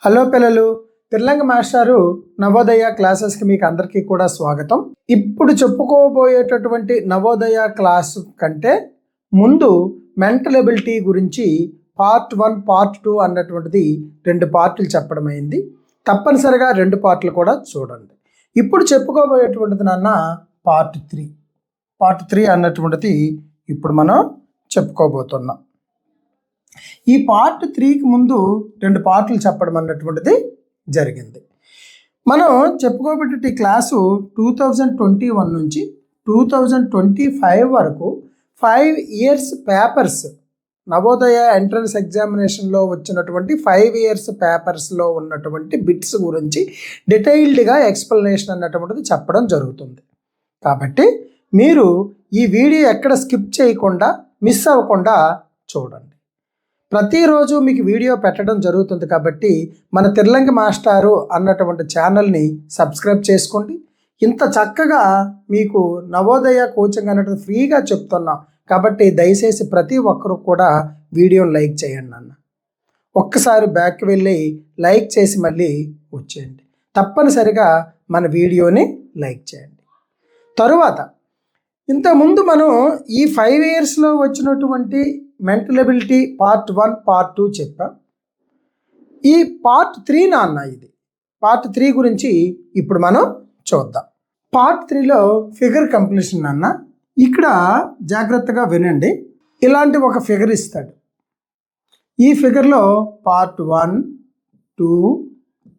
Hello పిల్లలు, తిర్లంగ మాస్టారు నవోదయ క్లాసెస్కి మీకు అందరికీ కూడా స్వాగతం. ఇప్పుడు చెప్పుకోబోయేటటువంటి నవోదయ క్లాసు కంటే ముందు మెంటల్ ఎబిలిటీ గురించి పార్ట్ 1 పార్ట్ 2 అన్నటువంటిది 2 పార్టులు చెప్పడం అయింది. తప్పనిసరిగా 2 పార్టులు కూడా చూడండి. ఇప్పుడు చెప్పుకోబోయేటువంటిది నాన్న పార్ట్ 3 అన్నటువంటిది ఇప్పుడు మనం చెప్పుకోబోతున్నాం. ఈ పార్ట్ 3కి ముందు 2 పార్టులు చెప్పడం అన్నటువంటిది జరిగింది. మనం చెప్పుకోబెట్టే క్లాసు 2021 నుంచి 2025 వరకు 5 ఇయర్స్ పేపర్స్ నవోదయ ఎంట్రన్స్ ఎగ్జామినేషన్లో వచ్చినటువంటి 5 ఇయర్స్ పేపర్స్లో ఉన్నటువంటి బిట్స్ గురించి డీటెయిల్డ్గా ఎక్స్ప్లెనేషన్ అన్నటువంటిది చెప్పడం జరుగుతుంది. కాబట్టి మీరు ఈ వీడియో ఎక్కడ స్కిప్ చేయకుండా మిస్ అవ్వకుండా చూడండి. ప్రతిరోజు మీకు వీడియో పెట్టడం జరుగుతుంది కాబట్టి మన తిర్లంగి మాస్టారు అన్నటువంటి ఛానల్ని సబ్స్క్రైబ్ చేసుకోండి. ఇంత చక్కగా మీకు నవోదయ కోచింగ్ అన్నట్టు ఫ్రీగా చెప్తున్నాం కాబట్టి దయచేసి ప్రతి ఒక్కరు కూడా వీడియోని లైక్ చేయండి అన్న. ఒక్కసారి బ్యాక్ వెళ్ళి లైక్ చేసి మళ్ళీ వచ్చేయండి. తప్పనిసరిగా మన వీడియోని లైక్ చేయండి. తరువాత ఇంతకుముందు మనం ఈ 5 ఇయర్స్లో వచ్చినటువంటి మెంటల్ ఎబిలిటీ పార్ట్ 1 పార్ట్ 2 చెప్పాం. ఈ పార్ట్ 3 నాన్న, ఇది పార్ట్ 3 గురించి ఇప్పుడు మనం చూద్దాం. పార్ట్ 3లో ఫిగర్ కంప్లీషన్ అన్న. ఇక్కడ జాగ్రత్తగా వినండి. ఇలాంటి ఒక ఫిగర్ ఇస్తాడు. ఈ ఫిగర్లో పార్ట్ 1, 2,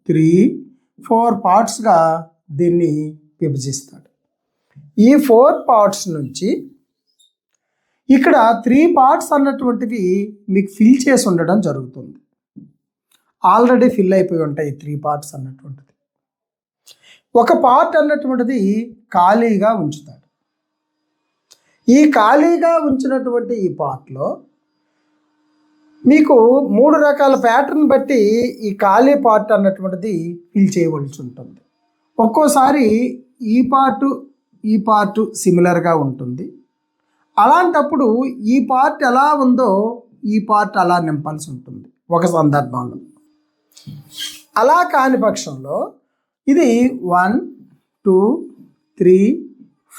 3, 4 పార్ట్స్గా దీన్ని విభజిస్తాడు. ఈ 4 పార్ట్స్ నుంచి ఇక్కడ 3 పార్ట్స్ అన్నటువంటివి మీకు ఫిల్ చేసి ఉండడం జరుగుతుంది. ఆల్రెడీ ఫిల్ అయిపోయి ఉంటాయి 3 పార్ట్స్ అన్నటువంటిది. ఒక పార్ట్ అన్నటువంటిది ఖాళీగా ఉంచుతాడు. ఈ ఖాళీగా ఉంచినటువంటి ఈ పార్ట్లో మీకు 3 రకాల ప్యాటర్న్ బట్టి ఈ ఖాళీ పార్ట్ అన్నటువంటిది ఫిల్ చేయవలసి ఉంటుంది. ఒక్కోసారి ఈ పార్టు సిమిలర్గా ఉంటుంది. అలాంటప్పుడు ఈ పార్ట్ ఎలా ఉందో ఈ పార్ట్ అలా నింపాల్సి ఉంటుంది ఒక సందర్భంలో. అలా కాని పక్షంలో ఇది 1, 2, 3,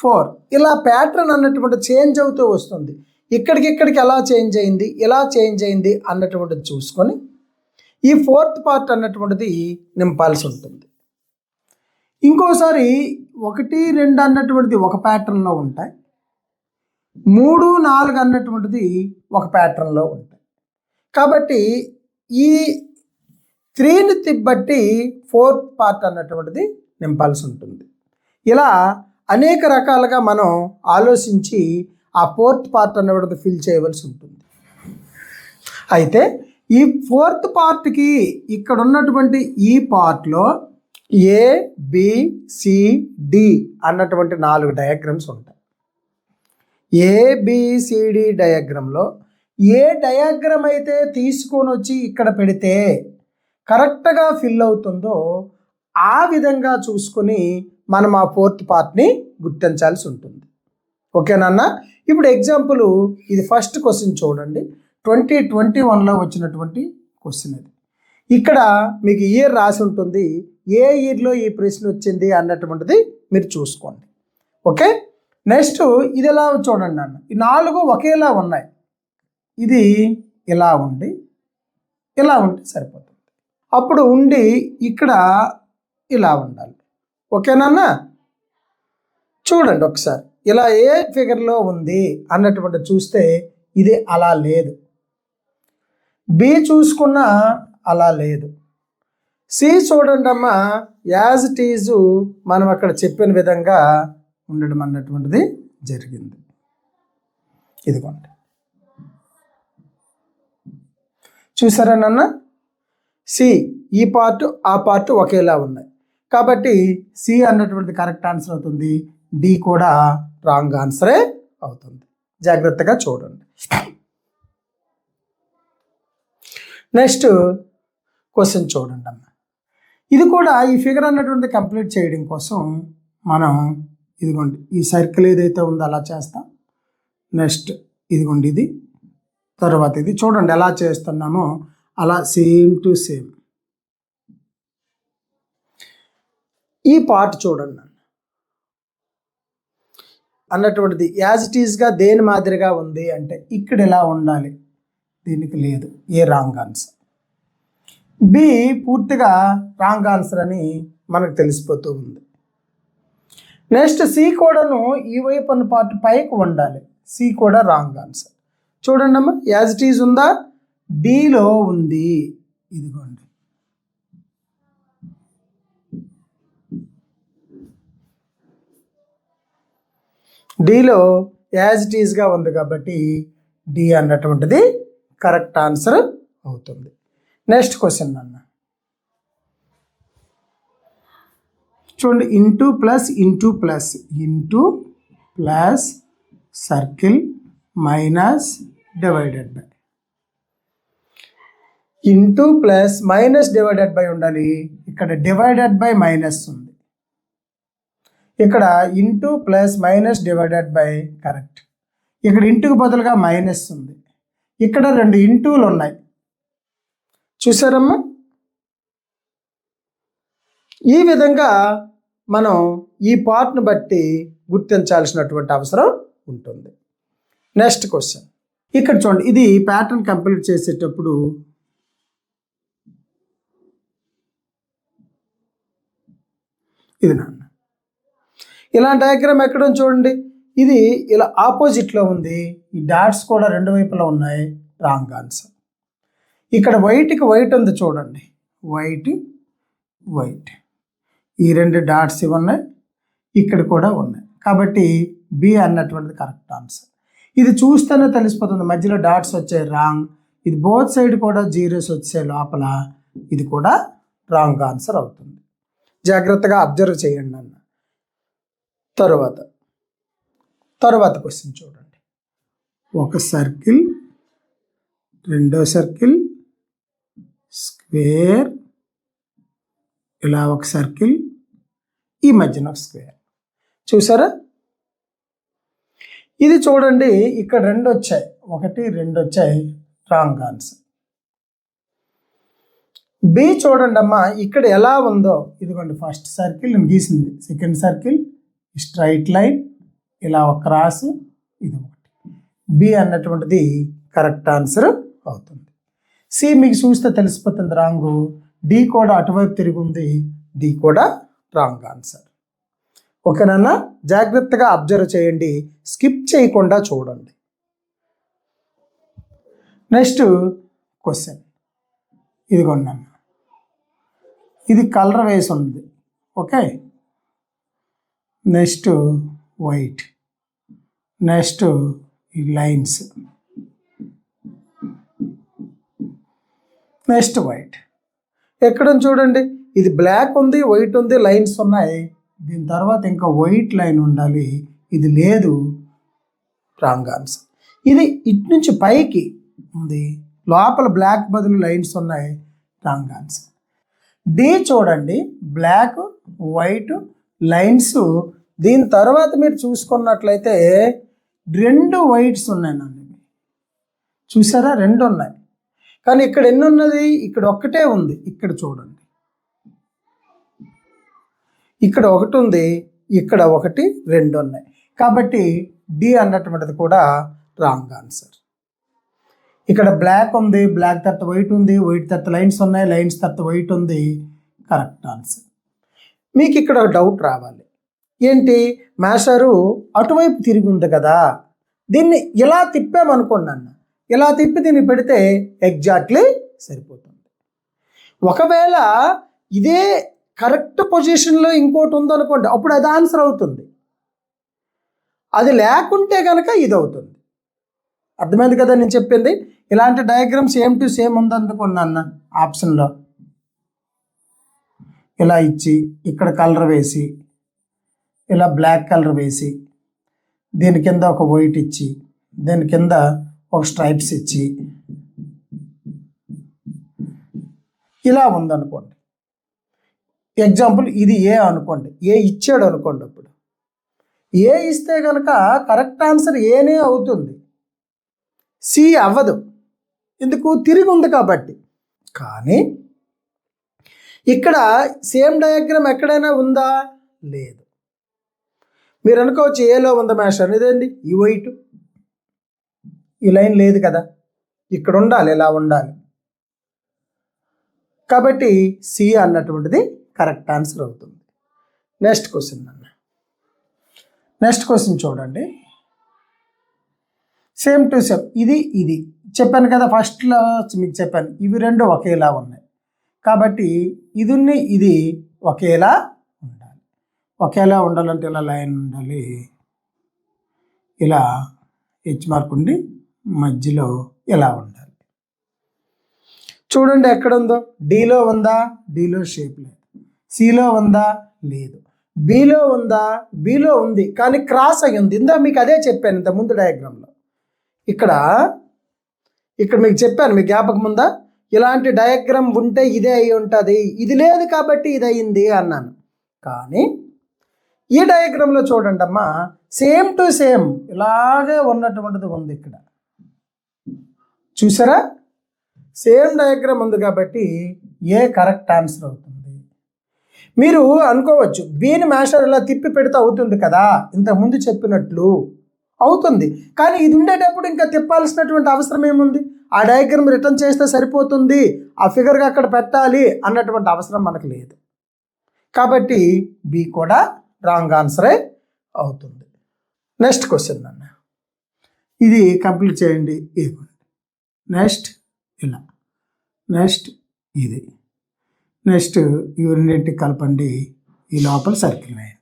4 ఇలా ప్యాటర్న్ అన్నటువంటి చేంజ్ అవుతూ వస్తుంది. ఇక్కడికి ఎలా చేంజ్ అయింది, ఎలా చేంజ్ అయింది అన్నటువంటిది చూసుకొని ఈ 4th పార్ట్ అన్నటువంటిది నింపాల్సి ఉంటుంది. ఇంకోసారి 1, 2 అన్నటువంటిది ఒక ప్యాటర్న్లో ఉంటాయి. 3, 4 అన్నటువంటిది ఒక ప్యాటర్న్లో ఉంటాయి. కాబట్టి ఈ 3ని తిప్పబట్టి 4th పార్ట్ అన్నటువంటిది నింపాల్సి ఉంటుంది. ఇలా అనేక రకాలుగా మనం ఆలోచించి ఆ 4th పార్ట్ అన్నటువంటిది ఫిల్ చేయవలసి ఉంటుంది. అయితే ఈ 4th పార్ట్కి ఇక్కడ ఉన్నటువంటి ఈ పార్ట్లో ABCD అన్నటువంటి 4 డయాగ్రామ్స్ ఉంటాయి. ABCD డయాగ్రామ్లో ఏ డయాగ్రామ్ అయితే తీసుకొని వచ్చి ఇక్కడ పెడితే కరెక్ట్గా ఫిల్ అవుతుందో ఆ విధంగా చూసుకొని మనం ఆ 4th పార్ట్ని గుర్తించాల్సి ఉంటుంది. ఓకేనన్నా? ఇప్పుడు ఎగ్జాంపుల్ ఇది ఫస్ట్ క్వశ్చన్ చూడండి. 2021లో వచ్చినటువంటి క్వశ్చన్ ఇది. ఇక్కడ మీకు ఇయర్ రాసి ఉంటుంది. ఏ ఇయర్లో ఈ ప్రశ్న వచ్చింది అన్నటువంటిది మీరు చూసుకోండి. ఓకే, నెక్స్ట్ ఇది ఎలా చూడండి అన్న. ఈ 4 ఒకేలా ఉన్నాయి. ఇది ఇలా ఉండి ఇలా ఉంటే సరిపోతుంది. అప్పుడు ఉండి ఇక్కడ ఇలా ఉండాలి. ఓకేనన్నా? చూడండి ఒకసారి ఇలా ఏ ఫిగర్లో ఉంది అన్నటువంటి చూస్తే ఇది అలా లేదు. బి చూసుకున్నా అలా లేదు. సి చూడండి అమ్మా, యాజ్ ఇట్ ఈజ్ మనం అక్కడ చెప్పిన విధంగా ఉండడం అన్నటువంటిది జరిగింది. ఇదిగోండి, చూసారా నాన్న? సి ఈ పార్ట్ ఆ పార్ట్ ఒకేలా ఉన్నాయి కాబట్టి సి అన్నటువంటిది కరెక్ట్ ఆన్సర్ అవుతుంది. డి కూడా రాంగ్ ఆన్సరే అవుతుంది. జాగ్రత్తగా చూడండి. నెక్స్ట్ క్వశ్చన్ చూడండి అమ్మ. ఇది కూడా ఈ ఫిగర్ అన్నటువంటి కంప్లీట్ చేయడం కోసం మనం ఇదిగోండి ఈ సర్కిల్ ఏదైతే ఉందో అలా చేస్తాం. నెక్స్ట్ ఇదిగోండి ఇది, తర్వాత ఇది చూడండి ఎలా చేస్తున్నామో అలా సేమ్ టు సేమ్ ఈ పార్ట్ చూడండి అన్నటువంటిది యాజ్ ఇట్ ఈస్గా దేని మాదిరిగా ఉంది అంటే ఇక్కడ ఎలా ఉండాలి, దీనికి లేదు, ఏ రాంగ్ ఆన్సర్. బి పూర్తిగా రాంగ్ ఆన్సర్ అని మనకు తెలిసిపోతూ ఉంది. నెక్స్ట్ సి కూడాను ఈ వైపు అన్న పార్ట్ పైకి ఉండాలి, సి కూడా రాంగ్ ఆన్సర్. చూడండి అమ్మా, యాజ్ ఇట్ ఈజ్ ఉందా, డిలో ఉంది, ఇదిగోండి. డిలో యాజ్ ఇట్ ఈజ్గా ఉంది కాబట్టి డి అన్నటువంటిది కరెక్ట్ ఆన్సర్ అవుతుంది. నెక్స్ట్ క్వశ్చన్ అన్న చూడండి, into plus circle minus divided by. Into plus minus divided by ఉండాలి, ఇక్కడ డివైడెడ్ బై మైనస్ ఉంది, ఇక్కడ into plus minus divided by correct. ఇక్కడ ఇంటూకు బదులుగా మైనస్ ఉంది, ఇక్కడ 2 ఇంటూలు ఉన్నాయి, చూసారమ్మా. ఈ విధంగా మనం ఈ పార్ట్ను బట్టి గుర్తించాల్సినటువంటి అవసరం ఉంటుంది. నెక్స్ట్ క్వశ్చన్ ఇక్కడ చూడండి, ఇది ప్యాటర్న్ కంప్లీట్ చేసేటప్పుడు ఇది నాన్న ఇలా డయాగ్రామ్ ఎక్కడ చూడండి, ఇది ఇలా ఆపోజిట్లో ఉంది, ఈ డాట్స్ కూడా 2 వైపులా ఉన్నాయి, రాంగ్ ఆన్సర్. ఇక్కడ వైట్కి వైట్ ఉంది చూడండి, వైట్ ఈ 2 డాట్స్ ఇవి ఉన్నాయి, ఇక్కడ కూడా ఉన్నాయి, కాబట్టి బి అన్నటువంటిది కరెక్ట్ ఆన్సర్. ఇది చూస్తేనే తెలిసిపోతుంది, మధ్యలో డాట్స్ వచ్చాయి రాంగ్, ఇది బోత్ సైడ్ కూడా జీరోస్ వచ్చాయి లోపల, ఇది కూడా రాంగ్ ఆన్సర్ అవుతుంది. జాగ్రత్తగా అబ్జర్వ్ చేయండి అన్న. తర్వాత క్వశ్చన్ చూడండి, ఒక సర్కిల్, రెండో సర్కిల్, స్క్వేర్, ఇలా ఒక సర్కిల్, ఈ మధ్యన ఒక స్క్వేర్, చూసారా. ఇది చూడండి, ఇక్కడ 2 వచ్చాయి, 1 2 వచ్చాయి, రాంగ్ ఆన్సర్. బి చూడండి అమ్మా, ఇక్కడ ఎలా ఉందో, ఇదిగోండి ఫస్ట్ సర్కిల్ నేను గీసింది, సెకండ్ సర్కిల్, స్ట్రైట్ లైన్, ఇలా ఒక క్రాస్, ఇది ఒకటి. బి అన్నటువంటిది కరెక్ట్ ఆన్సర్ అవుతుంది. సి మీకు చూస్తే తెలిసిపోతుంది రాంగు, డి కూడా అటువైపు తిరిగి ఉంది, డి కూడా రాంగ్ ఆన్సర్. ఓకేనా, జాగ్రత్తగా అబ్జర్వ్ చేయండి, స్కిప్ చేయకుండా చూడండి. నెక్స్ట్ క్వశ్చన్ ఇదిగోండి అన్న, ఇది కలర్ వేసి ఉంది, ఓకే. నెక్స్ట్ వైట్, నెక్స్ట్ ఈ లైన్స్, నెక్స్ట్ వైట్. ఎక్కడ చూడండి, ఇది బ్లాక్ ఉంది, వైట్ ఉంది, లైన్స్ ఉన్నాయి, దీని తర్వాత ఇంకా వైట్ లైన్ ఉండాలి, ఇది లేదు, రాంగ్ ఆన్సర్. ఇది ఇటు నుంచి పైకి ఉంది, లోపల బ్లాక్ బదులు లైన్స్ ఉన్నాయి, రాంగ్ ఆన్సర్. డి చూడండి, బ్లాక్ వైట్ లైన్స్, దీని తర్వాత మీరు చూసుకున్నట్లయితే 2 వైట్స్ ఉన్నాయి నన్ను, చూసారా, 2 ఉన్నాయి, కానీ ఇక్కడ ఎన్ని ఉన్నది, ఇక్కడ ఒక్కటే ఉంది, ఇక్కడ చూడండి, ఇక్కడ 1 ఉంది, ఇక్కడ 1 2 ఉన్నాయి, కాబట్టి డి అన్నటువంటిది కూడా రాంగ్ ఆన్సర్. ఇక్కడ బ్లాక్ ఉంది, బ్లాక్ తర్వాత వైట్ ఉంది, వైట్ తర్వాత లైన్స్ ఉన్నాయి, లైన్స్ తర్వాత వైట్ ఉంది, కరెక్ట్ ఆన్సర్. మీకు ఇక్కడ ఒక డౌట్ రావాలి, ఏంటి మాస్టారు అటువైపు తిరిగి ఉంది కదా, దీన్ని ఇలా తిప్పామనుకోండి అన్న, ఇలా తిప్పి దీన్ని పెడితే ఎగ్జాక్ట్లీ సరిపోతుంది. ఒకవేళ ఇదే కరెక్ట్ పొజిషన్లో ఇంకోటి ఉందనుకోండి, అప్పుడు అది ఆన్సర్ అవుతుంది, అది లేకుంటే కనుక ఇది అవుతుంది. అర్థమైంది కదా నేను చెప్పింది. ఇలాంటి డయాగ్రామ్ సేమ్ టు సేమ్ ఉందనుకోండి అన్న, ఆప్షన్లో ఇలా ఇచ్చి ఇక్కడ కలర్ వేసి, ఇలా బ్లాక్ కలర్ వేసి, దీని కింద ఒక వైట్ ఇచ్చి, దీని కింద ఒక స్ట్రైప్స్ ఇచ్చి, ఇలా ఉందనుకోండి. ఎగ్జాంపుల్ ఇది ఏ అనుకోండి, ఏ ఇచ్చాడు అనుకోండి, అప్పుడు ఏ ఇస్తే కనుక కరెక్ట్ ఆన్సర్ ఏనే అవుతుంది, సి అవ్వదు, ఎందుకు, తిరిగి ఉంది కాబట్టి. కానీ ఇక్కడ సేమ్ డయాగ్రామ్ ఎక్కడైనా ఉందా? లేదు. మీరు అనుకోవచ్చు ఏలో ఉందా మాస్టర్, ఇదేంటి ఈ వైట్ ఈ లైన్ లేదు కదా, ఇక్కడ ఉండాలి, ఇలా ఉండాలి. కాబట్టి సి అన్నటువంటిది కరెక్ట్ ఆన్సర్ అవుతుంది. నెక్స్ట్ క్వశ్చన్ నెక్స్ట్ క్వశ్చన్ చూడండి. సేమ్ టు సేమ్ ఇది చెప్పాను కదా, ఫస్ట్లో మీకు చెప్పాను ఇవి రెండు ఒకేలా ఉన్నాయి. కాబట్టి ఇది ఒకేలా ఉండాలి. ఒకేలా ఉండాలంటే ఇలా లైన్ ఉండాలి, ఇలా హెచ్ మార్క్ ఉండి మధ్యలో ఇలా ఉండాలి. చూడండి ఎక్కడ ఉందో, డీలో ఉందా? డీలో షేప్ లేదు. సిలో ఉందా? లేదు. బిలో ఉందా? బిలో ఉంది, కానీ క్రాస్ అయ్యి ఉంది. ఇందా మీకు అదే చెప్పాను ఇంత ముందు డయాగ్రామ్లో. ఇక్కడ మీకు చెప్పాను, మీకు జ్ఞాపకం ఉందా? ఇలాంటి డయాగ్రామ్ ఉంటే ఇదే అయి ఉంటుంది, ఇది లేదు కాబట్టి ఇది అయింది అన్నాను. కానీ ఈ డయాగ్రామ్లో చూడండి అమ్మా, సేమ్ టు సేమ్ ఇలాగే ఉన్నటువంటిది ఉంది. ఇక్కడ చూసారా, సేమ్ డయాగ్రామ్ ఉంది కాబట్టి ఏ కరెక్ట్ ఆన్సర్ అవుతుంది. మీరు అనుకోవచ్చు బీని మాస్టర్ ఇలా తిప్పి పెడితే అవుతుంది కదా, ఇంతకుముందు చెప్పినట్లు అవుతుంది. కానీ ఇది ఉండేటప్పుడు ఇంకా తిప్పాల్సినటువంటి అవసరం ఏముంది? ఆ డయాగ్రామ్ రిటర్న్ చేస్తే సరిపోతుంది, ఆ ఫిగర్గా అక్కడ పెట్టాలి అన్నటువంటి అవసరం మనకు లేదు. కాబట్టి బి కూడా రాంగ్ ఆన్సరే అవుతుంది. నెక్స్ట్ క్వశ్చన్ అన్న, ఇది కంప్లీట్ చేయండి. నెక్స్ట్ ఇలా, నెక్స్ట్ ఇది, నెక్స్ట్ ఇవన్నింటికి కలపండి, ఈ లోపల సర్కిల్ వేయండి.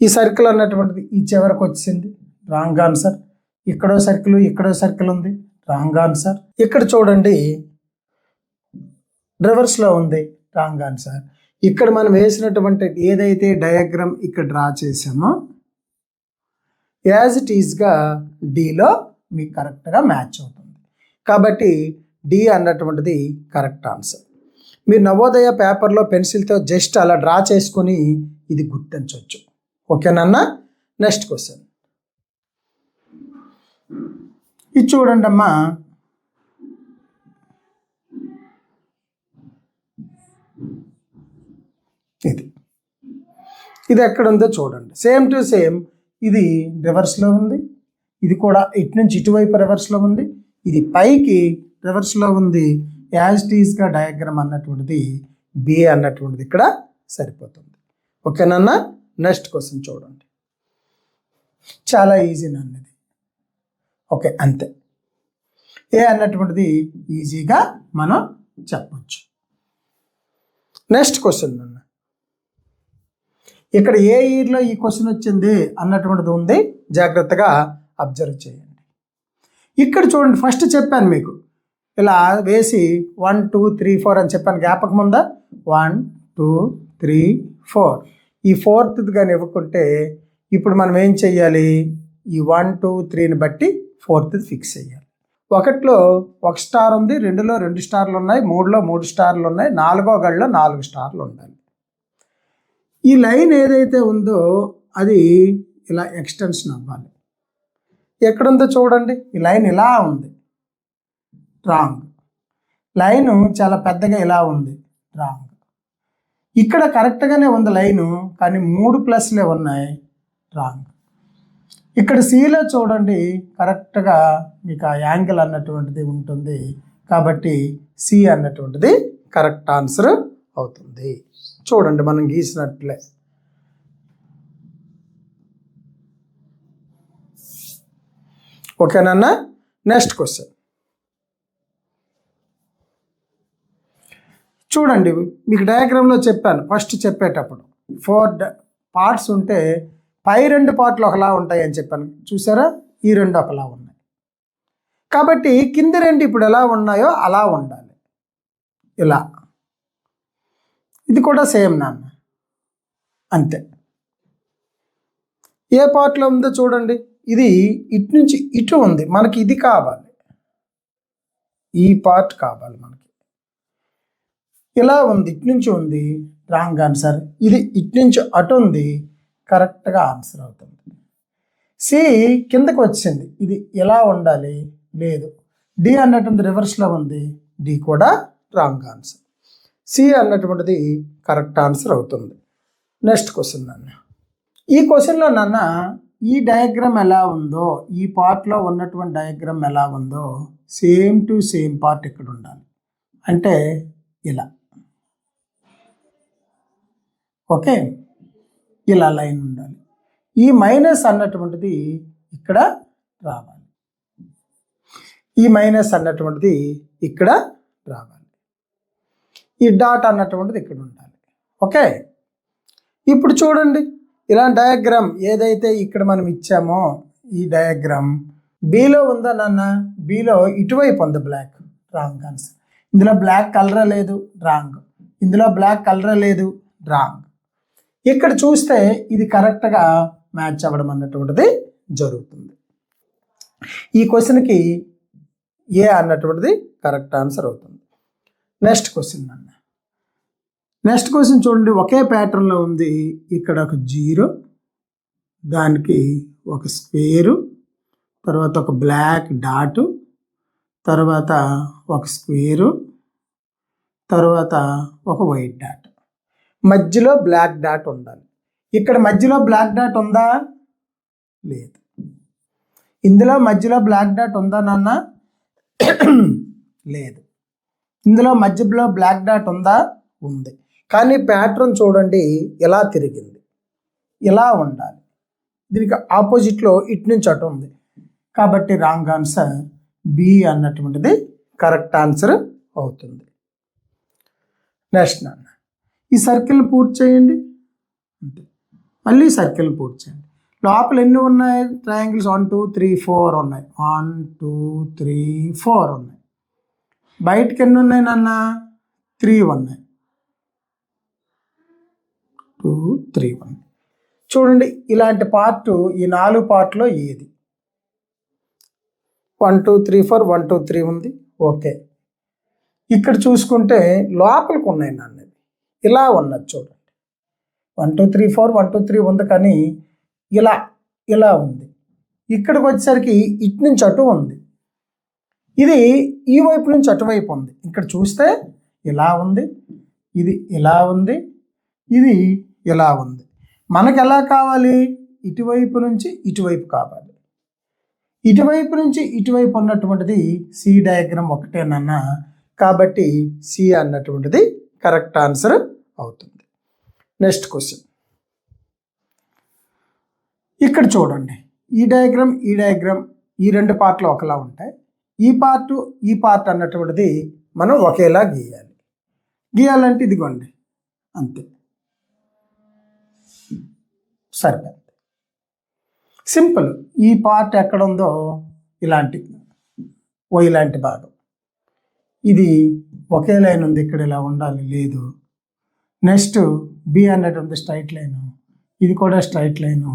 ఈ సర్కిల్ అన్నటువంటిది ఈ చివరికి వచ్చింది, రాంగ్ ఆన్సర్. ఇక్కడో సర్కిల్ ఉంది, రాంగ్ ఆన్సర్. ఇక్కడ చూడండి రివర్స్లో ఉంది, రాంగ్ ఆన్సర్. ఇక్కడ మనం వేసినటువంటి ఏదైతే డయాగ్రామ్ ఇక్కడ డ్రా చేసామో యాజ్ ఇట్ ఈజ్గా డీలో మీకు కరెక్ట్గా మ్యాచ్ అవుతుంది. కాబట్టి డి అన్నటువంటిది కరెక్ట్ ఆన్సర్. మీరు నవోదయ పేపర్లో పెన్సిల్తో జస్ట్ అలా డ్రా చేసుకొని ఇది గుర్తించవచ్చు. ఓకేనన్నా. నెక్స్ట్ క్వశ్చన్ ఇది చూడండి అమ్మా, ఇది ఎక్కడ ఉందో చూడండి. సేమ్ టు సేమ్ ఇది రివర్స్లో ఉంది, ఇది కూడా ఇటు నుంచి ఇటువైపు రివర్స్లో ఉంది, ఇది పైకి రివర్స్లో ఉంది. యాజ్ ఇట్ ఈజ్గా డయాగ్రామ్ అన్నటువంటిది బి అన్నటువంటిది ఇక్కడ సరిపోతుంది. ఓకేనన్నా. నెక్స్ట్ క్వశ్చన్ చూడండి, చాలా ఈజీ అన్నది. ఓకే, అంతే. ఏ అన్నటువంటిది ఈజీగా మనం చెప్పచ్చు. నెక్స్ట్ క్వశ్చన్ అన్న, ఇక్కడ ఏ ఇయర్లో ఈ క్వశ్చన్ వచ్చింది అన్నటువంటిది ఉంది, జాగ్రత్తగా అబ్జర్వ్ చేయండి. ఇక్కడ చూడండి, ఫస్ట్ చెప్పాను మీకు ఇలా వేసి 1 2 3 4 అని చెప్పాను, జ్ఞాపకం ఉందా? 1 2 3 4. ఈ 4th కానీ ఇవ్వకుంటే ఇప్పుడు మనం ఏం చెయ్యాలి? ఈ 1 2 3ని బట్టి 4th ఫిక్స్ చేయాలి. 1లో 1 స్టార్ ఉంది, 2లో 2 స్టార్లు ఉన్నాయి, 3లో 3 స్టార్లు ఉన్నాయి, 4వ గడిలో 4 స్టార్లు ఉండాలి. ఈ లైన్ ఏదైతే ఉందో అది ఇలా ఎక్స్టెన్షన్ అవ్వాలి. ఎక్కడుందో చూడండి, ఈ లైన్ ఇలా ఉంది, రాంగ్. లైను చాలా పెద్దగా ఇలా ఉంది, రాంగ్. ఇక్కడ కరెక్ట్గానే ఉంది లైను, కానీ 3 ప్లస్లే ఉన్నాయి, రాంగ్. ఇక్కడ సిలో చూడండి, కరెక్ట్గా మీకు ఆ యాంగిల్ అన్నటువంటిది ఉంటుంది, కాబట్టి సి అన్నటువంటిది కరెక్ట్ ఆన్సర్ అవుతుంది. చూడండి మనం గీసినట్లే. ఓకేనన్నా. నెక్స్ట్ క్వశ్చన్ చూడండి, మీకు డయాగ్రామ్లో చెప్పాను ఫస్ట్ చెప్పేటప్పుడు 4 పార్ట్స్ ఉంటే పై 2 పార్ట్లు ఒకలా ఉంటాయి అని చెప్పాను. చూసారా, ఈ 2 ఒకలా ఉన్నాయి. కాబట్టి కింద 2 ఇప్పుడు ఎలా ఉన్నాయో అలా ఉండాలి, ఇలా. ఇది కూడా సేమ్ నాన్న, అంతే. ఏ పార్ట్లో ఉందో చూడండి, ఇది ఇటు నుంచి ఇటు ఉంది, మనకి ఇది కావాలి, ఈ పార్ట్ కావాలి మనకి. ఇలా ఉంది, ఇటు నుంచి ఉంది, రాంగ్ ఆన్సర్. ఇది ఇటు నుంచి అటు ఉంది, కరెక్ట్గా ఆన్సర్ అవుతుంది. సి కిందకు వచ్చింది, ఇది ఎలా ఉండాలి, లేదు. డి అన్నటువంటి రివర్స్లో ఉంది, డి కూడా రాంగ్ ఆన్సర్. సి అన్నటువంటిది కరెక్ట్ ఆన్సర్ అవుతుంది. నెక్స్ట్ క్వశ్చన్ నాన్న, ఈ క్వశ్చన్లో నాన్న ఈ డయాగ్రామ్ ఎలా ఉందో, ఈ పార్ట్లో ఉన్నటువంటి డయాగ్రామ్ ఎలా ఉందో సేమ్ టు సేమ్ పార్ట్ ఇక్కడ ఉండాలి. అంటే ఇలా, ఓకే, ఇలా లైన్ ఉండాలి. ఈ మైనస్ అన్నటువంటిది ఇక్కడ రావాలి, ఈ మైనస్ అన్నటువంటిది ఇక్కడ రావాలి, ఈ డాట్ అన్నటువంటిది ఇక్కడ ఉండాలి. ఓకే, ఇప్పుడు చూడండి, ఇలా డయాగ్రామ్ ఏదైతే ఇక్కడ మనం ఇచ్చామో ఈ డయాగ్రామ్ బిలో ఉందా నాన్న? బిలో ఇటువైపు ఉంది బ్లాక్, రాంగ్ ఆన్సర్. ఇందులో బ్లాక్ కలర్ లేదు, రాంగ్. ఇందులో బ్లాక్ కలర్ లేదు, రాంగ్. ఇక్కడ చూస్తే ఇది కరెక్ట్గా మ్యాచ్ అవ్వడం అన్నటువంటిది జరుగుతుంది. ఈ క్వశ్చన్కి ఏ అన్నటువంటిది కరెక్ట్ ఆన్సర్ అవుతుంది. నెక్స్ట్ క్వశ్చన్ అన్న, నెక్స్ట్ క్వశ్చన్ చూడండి, ఒకే ప్యాటర్న్లో ఉంది. ఇక్కడ ఒక జీరో, దానికి ఒక స్క్వేరు, తర్వాత ఒక బ్లాక్ డాటు, తర్వాత ఒక స్క్వేరు, తర్వాత ఒక వైట్ డాట్, మధ్యలో బ్లాక్ డాట్ ఉండాలి. ఇక్కడ మధ్యలో బ్లాక్ డాట్ ఉందా? లేదు. ఇందులో మధ్యలో బ్లాక్ డాట్ ఉందా నాన్న? లేదు. ఇందులో మధ్యలో బ్లాక్ డాట్ ఉందా? ఉంది. కానీ ప్యాటర్న్ చూడండి ఎలా తిరిగింది, ఇలా ఉండాలి. దీనికి ఆపోజిట్లో ఇటు నుంచి అటు ఉంది. కాబట్టి రాంగ్ ఆన్సర్ బి అన్నటువంటిది కరెక్ట్ ఆన్సర్ అవుతుంది. నెక్స్ట్ నాన్న, ఈ సర్కిల్ పూర్తి చేయండి. అంతే, మళ్ళీ సర్కిల్ పూర్తి చేయండి. లోపల ఎన్ని ఉన్నాయి? ట్రయాంగిల్స్ 1 2 3 4 ఉన్నాయి. 1 2 3 4 ఉన్నాయి. బయటకి ఎన్ని ఉన్నాయి నాన్న? 3 ఉన్నాయి. 2 3 ఉన్నాయి. చూడండి, ఇలాంటి పార్ట్ ఈ 4 పార్ట్లో ఏది? 1 2 3 4 1 2 3 ఉంది. ఓకే, ఇక్కడ చూసుకుంటే లోపలికి ఉన్నాయి నాన్న, ఇలా ఉన్నది చూడండి. 1 2 3 4 1 2 3 ఉంది, కానీ ఇలా ఇలా ఉంది. ఇక్కడికి వచ్చేసరికి ఇటు నుంచి అటు ఉంది. ఇది ఈ వైపు నుంచి అటువైపు ఉంది. ఇక్కడ చూస్తే ఇలా ఉంది, ఇది ఇలా ఉంది, ఇది ఇలా ఉంది. మనకు ఎలా కావాలి? ఇటువైపు నుంచి ఇటువైపు కావాలి. ఇటువైపు నుంచి ఇటువైపు ఉన్నటువంటిది సి డయాగ్రామ్ ఒకటేనన్నా, కాబట్టి సి అన్నటువంటిది కరెక్ట్ ఆన్సర్ అవుతుంది. నెక్స్ట్ క్వశ్చన్, ఇక్కడ చూడండి, ఈ డయాగ్రామ్ ఈ రెండు పార్ట్లు ఒకలా ఉంటాయి. ఈ పార్ట్ అన్నటువంటిది మనం ఒకేలా గీయాలి. గీయాలంటే ఇదిగోండి, అంతే, సరిపోయింది. సింపుల్. ఈ పార్ట్ ఎక్కడ ఉందో ఇలాంటి ఇలాంటి భాగం, ఇది ఒకే లైన్ ఉంది, ఇక్కడ ఇలా ఉండాలి, లేదు. నెక్స్ట్ బి అన్నటువంటి స్ట్రైట్ లైను, ఇది కూడా స్ట్రైట్ లైను.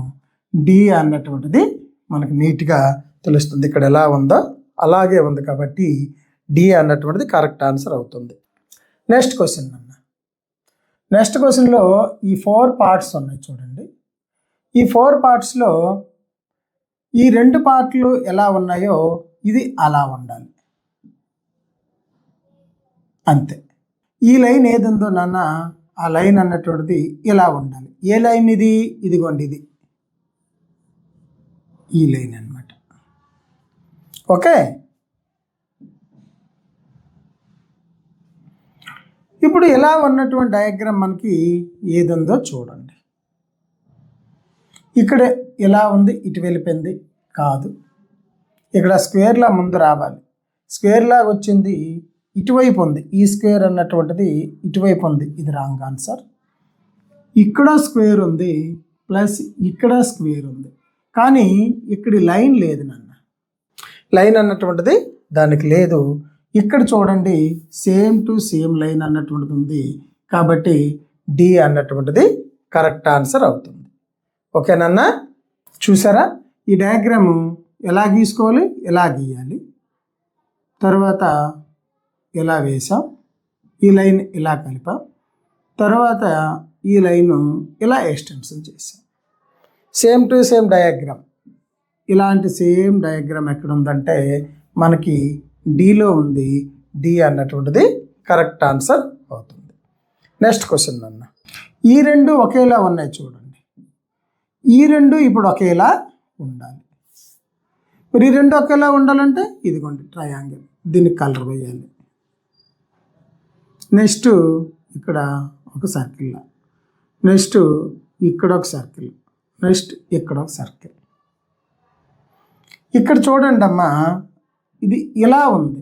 డి అన్నటువంటిది మనకు నీట్గా తెలుస్తుంది, ఇక్కడ ఎలా ఉందో అలాగే ఉంది, కాబట్టి డి అన్నటువంటిది కరెక్ట్ ఆన్సర్ అవుతుంది. నెక్స్ట్ క్వశ్చన్ అన్న, నెక్స్ట్ క్వశ్చన్లో ఈ 4 పార్ట్స్ ఉన్నాయి చూడండి. ఈ 4 పార్ట్స్లో ఈ 2 పార్ట్లు ఎలా ఉన్నాయో ఇది అలా ఉండాలి, అంతే. ఈ లైన్ ఏది ఉందో నాన్న, ఆ లైన్ అన్నటువంటిది ఇలా ఉండాలి. ఏ లైన్ ఇది? ఇదిగోండి, ఇది ఈ లైన్ అన్నమాట. ఓకే, ఇప్పుడు ఇలా ఉన్నటువంటి డయాగ్రామ్ మనకి ఏది ఉందో చూడండి. ఇక్కడ ఎలా ఉంది, ఇటు వెళ్ళిపోయింది కాదు. ఇక్కడ స్క్వేర్లా ముందు రావాలి, స్క్వేర్లా వచ్చింది ఇటువైపు ఉంది. ఈ స్క్వేర్ అన్నటువంటిది ఇటువైపు ఉంది, ఇది రాంగ్ ఆన్సర్. ఇక్కడ స్క్వేర్ ఉంది, ప్లస్ ఇక్కడ స్క్వేర్ ఉంది, కానీ ఇక్కడ లైన్ లేదు నాన్న. లైన్ అన్నటువంటిది దానికి లేదు. ఇక్కడ చూడండి, సేమ్ టు సేమ్ లైన్ అన్నటువంటిది ఉంది, కాబట్టి డి అన్నటువంటిది కరెక్ట్ ఆన్సర్ అవుతుంది. ఓకేనన్నా? చూసారా, ఈ డయాగ్రాము ఎలా గీసుకోవాలి, ఎలా గీయాలి, తర్వాత ఎలా వేసాం, ఈ లైన్ ఇలా కలిపాం, తర్వాత ఈ లైను ఇలా ఎక్స్టెన్షన్ చేసాం. Same to same diagram. ఇలాంటి సేమ్ డయాగ్రామ్ ఎక్కడ ఉందంటే మనకి డిలో ఉంది. డి అన్నటువంటిది కరెక్ట్ ఆన్సర్ అవుతుంది. నెక్స్ట్ క్వశ్చన్ అన్న, ఈ రెండు ఒకేలా ఉన్నాయి చూడండి, ఈ రెండు ఇప్పుడు ఒకేలా ఉండాలి. మరి ఈ రెండు ఒకేలా ఉండాలంటే ఇదిగోండి ట్రయాంగిల్, దీనికి కలర్ వేయాలి. నెక్స్ట్ ఇక్కడ ఒక సర్కిల్, నెక్స్ట్ ఇక్కడ ఒక సర్కిల్, నెక్స్ట్ ఇక్కడ ఒక సర్కిల్. ఇక్కడ చూడండి అమ్మా, ఇది ఇలా ఉంది,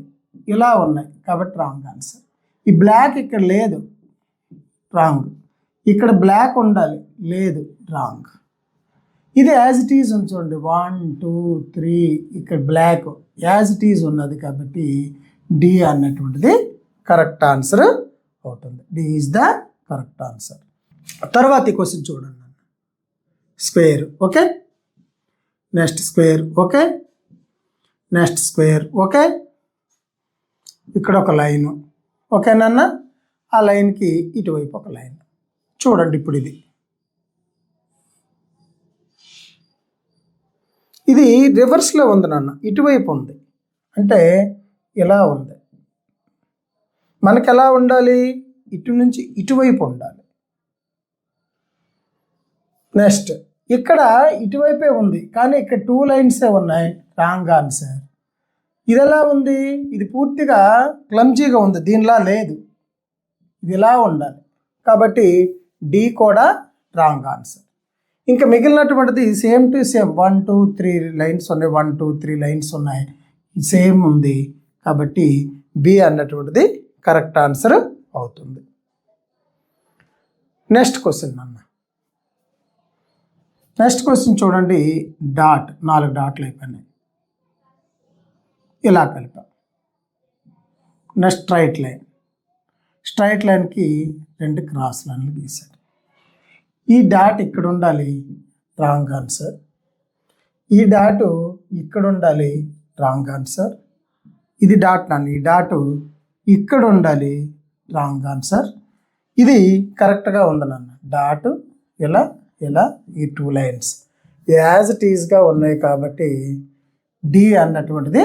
ఇలా ఉన్నాయి కాబట్టి రాంగ్ ఆన్సర్. ఈ బ్లాక్ ఇక్కడ లేదు, రాంగ్. ఇక్కడ బ్లాక్ ఉండాలి, లేదు, రాంగ్. ఇది యాజ్ ఇట్ ఈజ్ ఉంచండి, 1 2 3, ఇక్కడ బ్లాక్ యాజ్ ఇట్ ఈజ్ ఉన్నది కాబట్టి డి అన్నటువంటిది కరెక్ట్ ఆన్సర్ అవుతుంది. D is the correct answer. తర్వాత ఈ క్వశ్చన్ చూడండి, square okay, next square okay, next square okay, ఇక్కడ ఒక లైను ఓకేనన్న, ఆ లైన్కి ఇటువైపు ఒక లైన్ చూడండి. ఇప్పుడు ఇది రివర్స్లో ఉంది నాన్న, ఇటువైపు ఉంది అంటే ఇలా ఉంది. మనకి ఎలా ఉండాలి, ఇటు నుంచి ఇటువైపు ఉండాలి. నెక్స్ట్ ఇక్కడ ఇటువైపే ఉంది కానీ ఇక్కడ 2 లైన్సే ఉన్నాయి, రాంగ్ ఆన్సర్. ఇది ఎలా ఉంది, ఇది పూర్తిగా క్లమ్జీగా ఉంది, దీనిలా లేదు, ఇది ఇలా ఉండాలి కాబట్టి డి కూడా రాంగ్ ఆన్సర్. ఇంకా మిగిలినటువంటిది సేమ్ టు సేమ్ 1 2 3 లైన్స్ ఉన్నాయి, 1 2 3 లైన్స్ ఉన్నాయి, సేమ్ ఉంది కాబట్టి బి అన్నటువంటిది కరెక్ట్ ఆన్సర్ అవుతుంది. నెక్స్ట్ క్వశ్చన్ అన్న, నెక్స్ట్ క్వశ్చన్ చూడండి, డాట్ 4 డాట్లు అయిపోయినాయి, ఇలా కలిపాం. నెక్స్ట్ స్ట్రైట్ లైన్, స్ట్రైట్ లైన్కి 2 క్రాస్ లైన్లు గీసాడు. ఈ డాట్ ఇక్కడ ఉండాలి, రాంగ్ ఆన్సర్. ఈ డాటు ఇక్కడ ఉండాలి, రాంగ్ ఆన్సర్. ఇది డాట్ నాన్న, ఈ డాటు ఇక్కడ ఉండాలి, రాంగ్ ఆన్సర్. ఇది కరెక్ట్గా ఉంది నాన్న, డాటు ఇలా ఇలా ఈ 2 లైన్స్ యాజ్ ఇట్ ఈజ్గా ఉన్నాయి కాబట్టి డి అన్నటువంటిది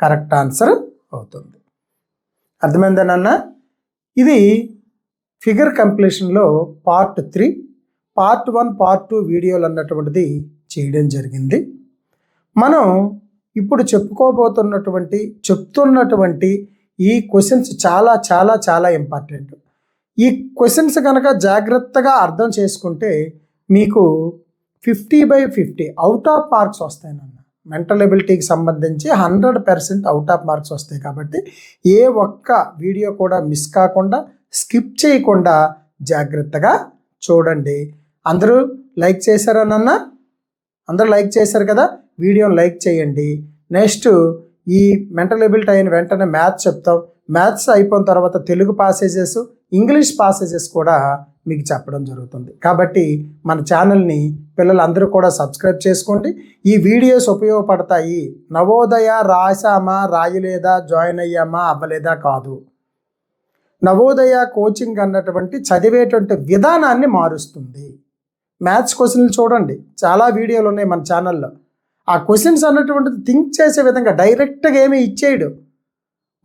కరెక్ట్ ఆన్సర్ అవుతుంది. అర్థమైందేనన్న. ఇది ఫిగర్ కంప్లీషన్లో పార్ట్ 3, పార్ట్ 1 పార్ట్ 2 వీడియోలు అన్నటువంటిది చేయడం జరిగింది. మనం ఇప్పుడు చెప్తున్నటువంటి ఈ క్వశ్చన్స్ చాలా చాలా చాలా ఇంపార్టెంట్. ఈ క్వశ్చన్స్ కనుక జాగ్రత్తగా అర్థం చేసుకుంటే మీకు 50/50 అవుట్ ఆఫ్ మార్క్స్ వస్తాయన్న. మెంటల్ ఎబిలిటీకి సంబంధించి 100% అవుట్ ఆఫ్ మార్క్స్ వస్తాయి కాబట్టి ఏ ఒక్క వీడియో కూడా మిస్ కాకుండా స్కిప్ చేయకుండా జాగ్రత్తగా చూడండి. అందరూ లైక్ చేశారనన్న, అందరూ లైక్ చేశారు కదా, వీడియోని లైక్ చేయండి. నెక్స్ట్ ఈ మెంటల్ ఎబిలిటీ అయిన వెంటనే మ్యాథ్స్ చెప్తాం. మ్యాథ్స్ అయిపోయిన తర్వాత తెలుగు పాసేజెస్, ఇంగ్లీష్ పాసేజెస్ కూడా మీకు చెప్పడం జరుగుతుంది. కాబట్టి మన ఛానల్ని పిల్లలందరూ కూడా సబ్స్క్రైబ్ చేసుకోండి. ఈ వీడియోస్ ఉపయోగపడతాయి. నవోదయ రాసామా, రాయలేదా, జాయిన్ అయ్యామా, అవ్వలేదా కాదు. నవోదయ కోచింగ్ అన్నటువంటి చదివేటువంటి విధానాన్ని మారుస్తుంది. మ్యాథ్స్ క్వశ్చన్లు చూడండి, చాలా వీడియోలు ఉన్నాయి మన ఛానల్లో. ఆ క్వశ్చన్స్ అన్నటువంటిది థింక్ చేసే విధంగా డైరెక్ట్గా ఏమీ ఇచ్చేయడు.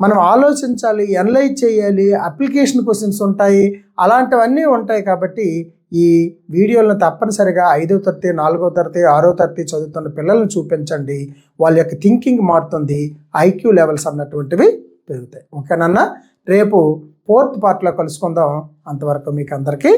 మనం ఆలోచించాలి, అనలైజ్ చేయాలి, అప్లికేషన్ క్వశ్చన్స్ ఉంటాయి, అలాంటివన్నీ ఉంటాయి. కాబట్టి ఈ వీడియోలను తప్పనిసరిగా 5వ తరగతి, 4వ తరగతి, 6వ తరగతి చదువుతున్న పిల్లలను చూపించండి. వాళ్ళ యొక్క థింకింగ్ మారుతుంది, ఐక్యూ లెవెల్స్ అన్నటువంటివి పెరుగుతాయి. ఓకేనన్నా, రేపు 4th పార్ట్లో కలుసుకుందాం. అంతవరకు మీకు అందరికీ